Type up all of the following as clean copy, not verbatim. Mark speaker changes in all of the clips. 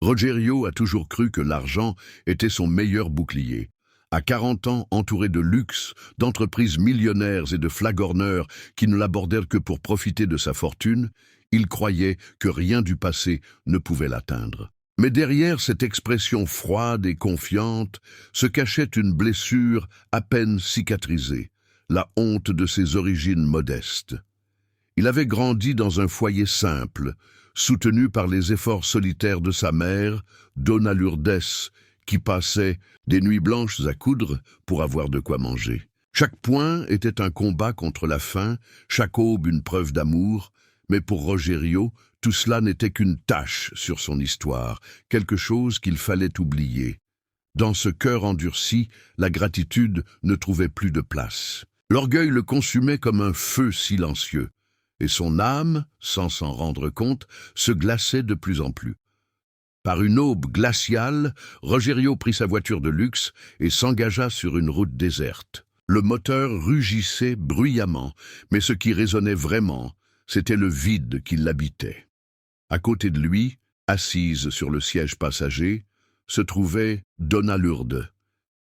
Speaker 1: Rogerio a toujours cru que l'argent était son meilleur bouclier. À 40 ans, entouré de luxe, d'entreprises millionnaires et de flagorneurs qui ne l'abordèrent que pour profiter de sa fortune, il croyait que rien du passé ne pouvait l'atteindre. Mais derrière cette expression froide et confiante se cachait une blessure à peine cicatrisée, la honte de ses origines modestes. Il avait grandi dans un foyer simple, soutenu par les efforts solitaires de sa mère, Donna Lourdes, qui passait des nuits blanches à coudre pour avoir de quoi manger. Chaque point était un combat contre la faim, chaque aube une preuve d'amour, mais pour Rogerio, tout cela n'était qu'une tache sur son histoire, quelque chose qu'il fallait oublier. Dans ce cœur endurci, la gratitude ne trouvait plus de place. L'orgueil le consumait comme un feu silencieux, et son âme, sans s'en rendre compte, se glaçait de plus en plus. Par une aube glaciale, Rogerio prit sa voiture de luxe et s'engagea sur une route déserte. Le moteur rugissait bruyamment, mais ce qui résonnait vraiment, c'était le vide qui l'habitait. À côté de lui, assise sur le siège passager, se trouvait Donna Lourdes,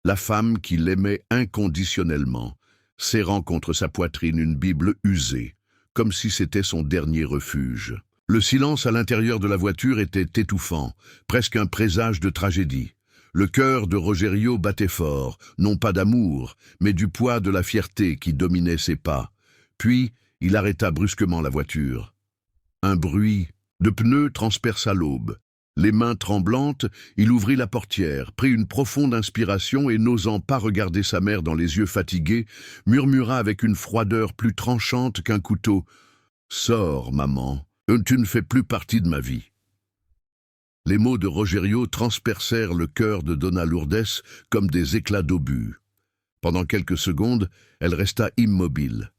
Speaker 1: la femme qui l'aimait inconditionnellement, serrant contre sa poitrine une Bible usée, comme si c'était son dernier refuge. Le silence à l'intérieur de la voiture était étouffant, presque un présage de tragédie. Le cœur de Rogerio battait fort, non pas d'amour, mais du poids de la fierté qui dominait ses pas. Puis, il arrêta brusquement la voiture. Un bruit de pneus transperça l'aube. Les mains tremblantes, il ouvrit la portière, prit une profonde inspiration et, n'osant pas regarder sa mère dans les yeux fatigués, murmura avec une froideur plus tranchante qu'un couteau. « Sors, maman, tu ne fais plus partie de ma vie. » Les mots de Rogerio transpercèrent le cœur de Donna Lourdes comme des éclats d'obus. Pendant quelques secondes, elle resta immobile,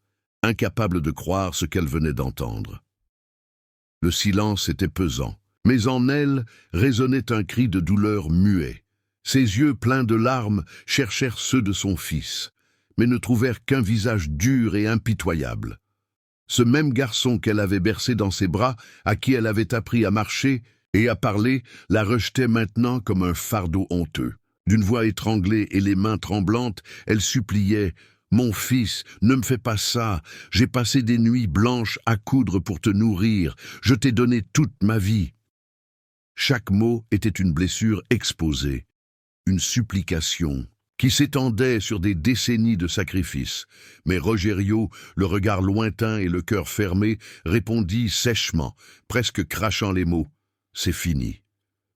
Speaker 1: incapable de croire ce qu'elle venait d'entendre. Le silence était pesant, mais en elle résonnait un cri de douleur muet. Ses yeux pleins de larmes cherchèrent ceux de son fils, mais ne trouvèrent qu'un visage dur et impitoyable. Ce même garçon qu'elle avait bercé dans ses bras, à qui elle avait appris à marcher et à parler, la rejetait maintenant comme un fardeau honteux. D'une voix étranglée et les mains tremblantes, elle suppliait « Mon fils, ne me fais pas ça, j'ai passé des nuits blanches à coudre pour te nourrir, je t'ai donné toute ma vie. » Chaque mot était une blessure exposée, une supplication qui s'étendait sur des décennies de sacrifices. Mais Rogerio, le regard lointain et le cœur fermé, répondit sèchement, presque crachant les mots. « C'est fini.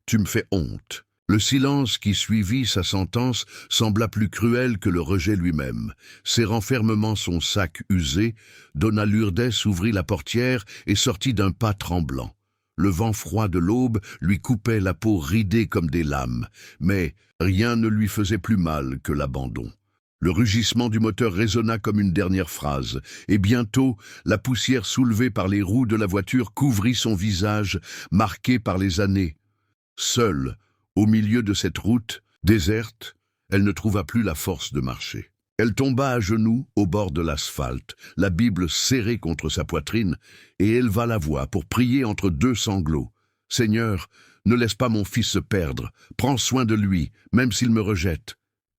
Speaker 1: Tu me fais honte. » Le silence qui suivit sa sentence sembla plus cruel que le rejet lui-même. Serrant fermement son sac usé, Donna Lourdes ouvrit la portière et sortit d'un pas tremblant. Le vent froid de l'aube lui coupait la peau ridée comme des lames, mais rien ne lui faisait plus mal que l'abandon. Le rugissement du moteur résonna comme une dernière phrase, et bientôt, la poussière soulevée par les roues de la voiture couvrit son visage, marqué par les années. Seule, au milieu de cette route, déserte, elle ne trouva plus la force de marcher. Elle tomba à genoux au bord de l'asphalte, la Bible serrée contre sa poitrine, et éleva la voix pour prier entre deux sanglots. « Seigneur, ne laisse pas mon fils se perdre, prends soin de lui, même s'il me rejette. »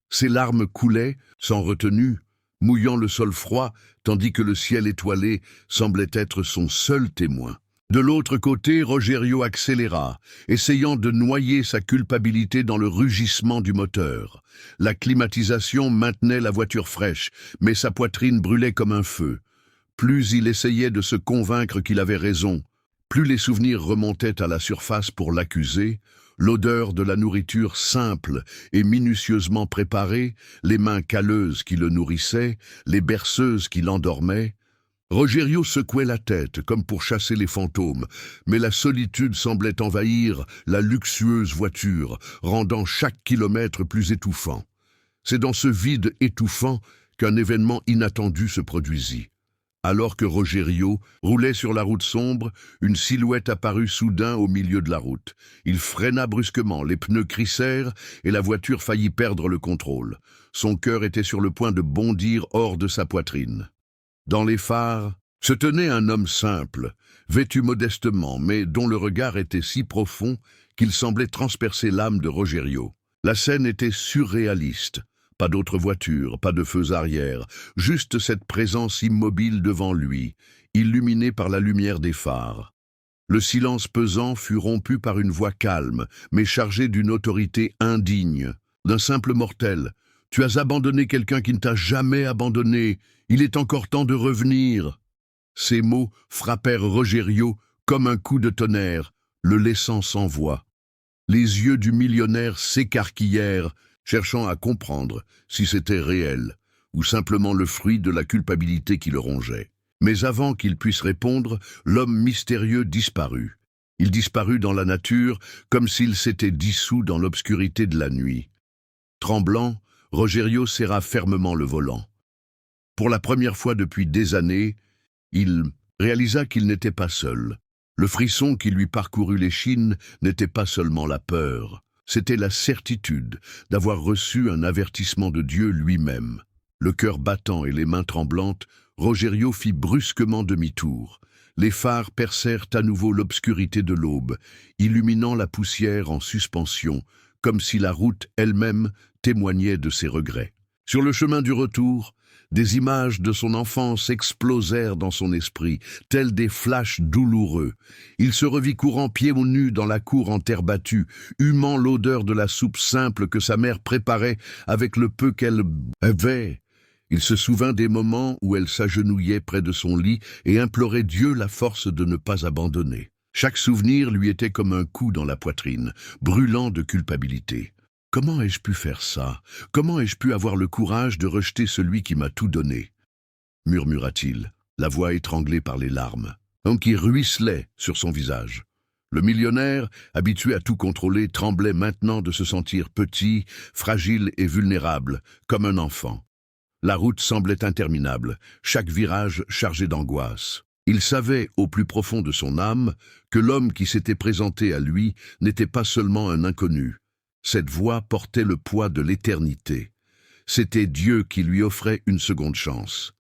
Speaker 1: Ses larmes coulaient, sans retenue, mouillant le sol froid, tandis que le ciel étoilé semblait être son seul témoin. De l'autre côté, Rogerio accéléra, essayant de noyer sa culpabilité dans le rugissement du moteur. La climatisation maintenait la voiture fraîche, mais sa poitrine brûlait comme un feu. Plus il essayait de se convaincre qu'il avait raison, plus les souvenirs remontaient à la surface pour l'accuser, l'odeur de la nourriture simple et minutieusement préparée, les mains calleuses qui le nourrissaient, les berceuses qui l'endormaient. Rogerio secouait la tête comme pour chasser les fantômes, mais la solitude semblait envahir la luxueuse voiture, rendant chaque kilomètre plus étouffant. C'est dans ce vide étouffant qu'un événement inattendu se produisit. Alors que Rogerio roulait sur la route sombre, une silhouette apparut soudain au milieu de la route. Il freina brusquement, les pneus crissèrent et la voiture faillit perdre le contrôle. Son cœur était sur le point de bondir hors de sa poitrine. Dans les phares, Se tenait un homme simple, vêtu modestement, mais dont le regard était si profond qu'il semblait transpercer l'âme de Rogerio. La scène était surréaliste. Pas d'autres voitures, pas de feux arrière, juste cette présence immobile devant lui, illuminée par la lumière des phares. Le silence pesant fut rompu par une voix calme, mais chargée d'une autorité indigne. D'un simple mortel. « Tu as abandonné quelqu'un qui ne t'a jamais abandonné. Il est encore temps de revenir. » Ces mots frappèrent Rogerio comme un coup de tonnerre, le laissant sans voix. Les yeux du millionnaire s'écarquillèrent, cherchant à comprendre si c'était réel ou simplement le fruit de la culpabilité qui le rongeait. Mais avant qu'il puisse répondre, l'homme mystérieux disparut. Il disparut dans la nature comme s'il s'était dissous dans l'obscurité de la nuit. Tremblant, Rogerio serra fermement le volant. Pour la première fois depuis des années, il réalisa qu'il n'était pas seul. Le frisson qui lui parcourut l'échine n'était pas seulement la peur, c'était la certitude d'avoir reçu un avertissement de Dieu lui-même. Le cœur battant et les mains tremblantes, Rogerio fit brusquement demi-tour. Les phares percèrent à nouveau l'obscurité de l'aube, illuminant la poussière en suspension, comme si la route elle-même témoignait de ses regrets. Sur le chemin du retour, des images de son enfance explosèrent dans son esprit, tels des flashs douloureux. Il se revit courant pieds nus dans la cour en terre battue, humant l'odeur de la soupe simple que sa mère préparait avec le peu qu'elle avait. Il se souvint des moments où elle s'agenouillait près de son lit et implorait Dieu la force de ne pas abandonner. Chaque souvenir lui était comme un coup dans la poitrine, brûlant de culpabilité. Comment ai-je pu faire ça? Comment ai-je pu avoir le courage de rejeter celui qui m'a tout donné? Murmura-t-il, la voix étranglée par les larmes, qui ruisselaient sur son visage. Le millionnaire, habitué à tout contrôler, tremblait maintenant de se sentir petit, fragile et vulnérable, comme un enfant. La route semblait interminable, chaque virage chargé d'angoisse. Il savait, au plus profond de son âme, que l'homme qui s'était présenté à lui n'était pas seulement un inconnu. Cette voix portait le poids de l'éternité. C'était Dieu qui lui offrait une seconde chance.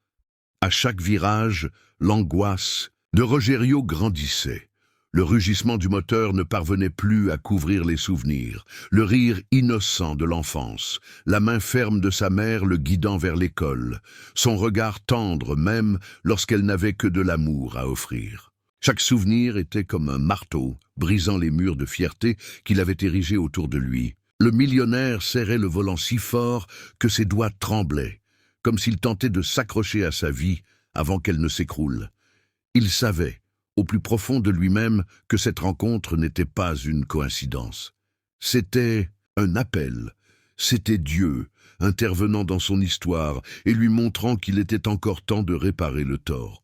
Speaker 1: À chaque virage, l'angoisse de Rogerio grandissait. Le rugissement du moteur ne parvenait plus à couvrir les souvenirs. Le rire innocent de l'enfance, la main ferme de sa mère le guidant vers l'école, son regard tendre même lorsqu'elle n'avait que de l'amour à offrir. Chaque souvenir était comme un marteau, brisant les murs de fierté qu'il avait érigés autour de lui. Le millionnaire serrait le volant si fort que ses doigts tremblaient, comme s'il tentait de s'accrocher à sa vie avant qu'elle ne s'écroule. Il savait, au plus profond de lui-même, que cette rencontre n'était pas une coïncidence. C'était un appel. C'était Dieu, intervenant dans son histoire et lui montrant qu'il était encore temps de réparer le tort.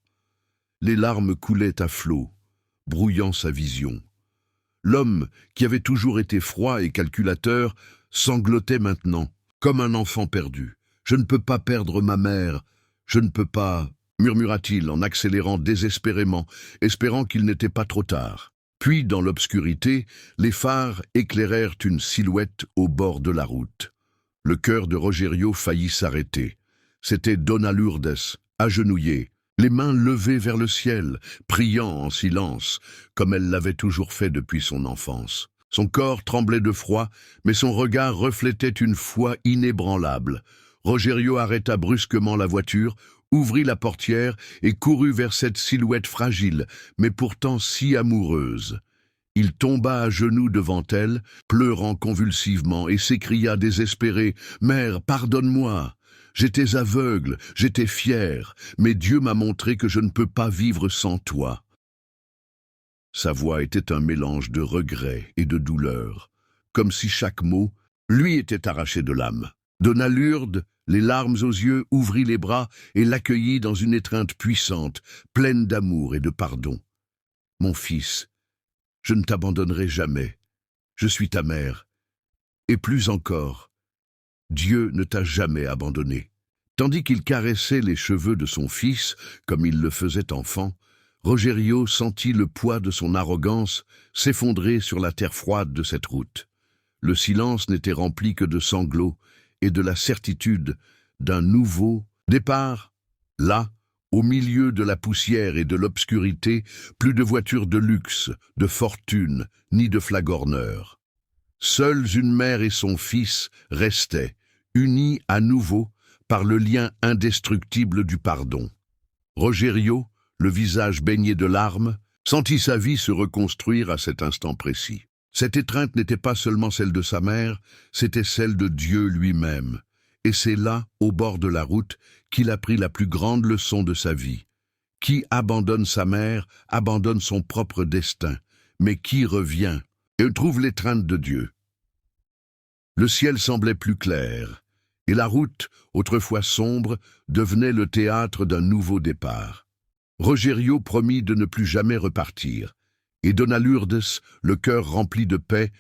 Speaker 1: Les larmes coulaient à flots, brouillant sa vision. L'homme, qui avait toujours été froid et calculateur, sanglotait maintenant, comme un enfant perdu. « Je ne peux pas perdre ma mère, je ne peux pas... » murmura-t-il en accélérant désespérément, espérant qu'il n'était pas trop tard. Puis, dans l'obscurité, les phares éclairèrent une silhouette au bord de la route. Le cœur de Rogerio faillit s'arrêter. C'était Dona Lourdes, agenouillée, les mains levées vers le ciel, priant en silence, comme elle l'avait toujours fait depuis son enfance. Son corps tremblait de froid, mais son regard reflétait une foi inébranlable. Rogerio arrêta brusquement la voiture, ouvrit la portière et courut vers cette silhouette fragile, mais pourtant si amoureuse. Il tomba à genoux devant elle, pleurant convulsivement, et s'écria désespéré « Mère, pardonne-moi ! J'étais aveugle, j'étais fier, mais Dieu m'a montré que je ne peux pas vivre sans toi. » Sa voix était un mélange de regret et de douleur, comme si chaque mot lui était arraché de l'âme. Dona Lourdes, les larmes aux yeux, ouvrit les bras et l'accueillit dans une étreinte puissante, pleine d'amour et de pardon. « Mon fils, je ne t'abandonnerai jamais. Je suis ta mère. Et plus encore, Dieu ne t'a jamais abandonné. » Tandis qu'il caressait les cheveux de son fils, comme il le faisait enfant, Rogerio sentit le poids de son arrogance s'effondrer sur la terre froide de cette route. Le silence n'était rempli que de sanglots et de la certitude d'un nouveau départ, là Au milieu de la poussière et de l'obscurité, plus de voitures de luxe, de fortune, ni de flagorneurs. Seuls une mère et son fils restaient, unis à nouveau par le lien indestructible du pardon. Rogerio, le visage baigné de larmes, sentit sa vie se reconstruire à cet instant précis. Cette étreinte n'était pas seulement celle de sa mère, c'était celle de Dieu lui-même. Et c'est là, au bord de la route, qu'il apprit la plus grande leçon de sa vie. Qui abandonne sa mère, abandonne son propre destin, mais qui revient et trouve l'étreinte de Dieu. Le ciel semblait plus clair, et la route, autrefois sombre, devenait le théâtre d'un nouveau départ. Rogerio promit de ne plus jamais repartir, et Dona Lourdes, le cœur rempli de paix,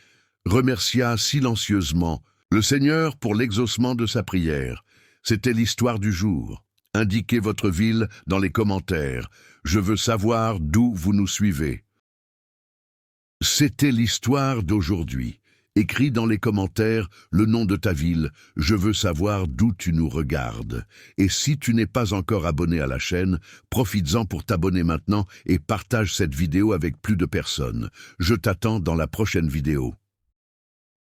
Speaker 1: remercia silencieusement le Seigneur pour l'exaucement de sa prière. C'était l'histoire du jour. Indiquez votre ville dans les commentaires. Je veux savoir d'où vous nous suivez. C'était l'histoire d'aujourd'hui. Écris dans les commentaires le nom de ta ville. Je veux savoir d'où tu nous regardes. Et si tu n'es pas encore abonné à la chaîne, profites-en pour t'abonner maintenant et partage cette vidéo avec plus de personnes. Je t'attends dans la prochaine vidéo.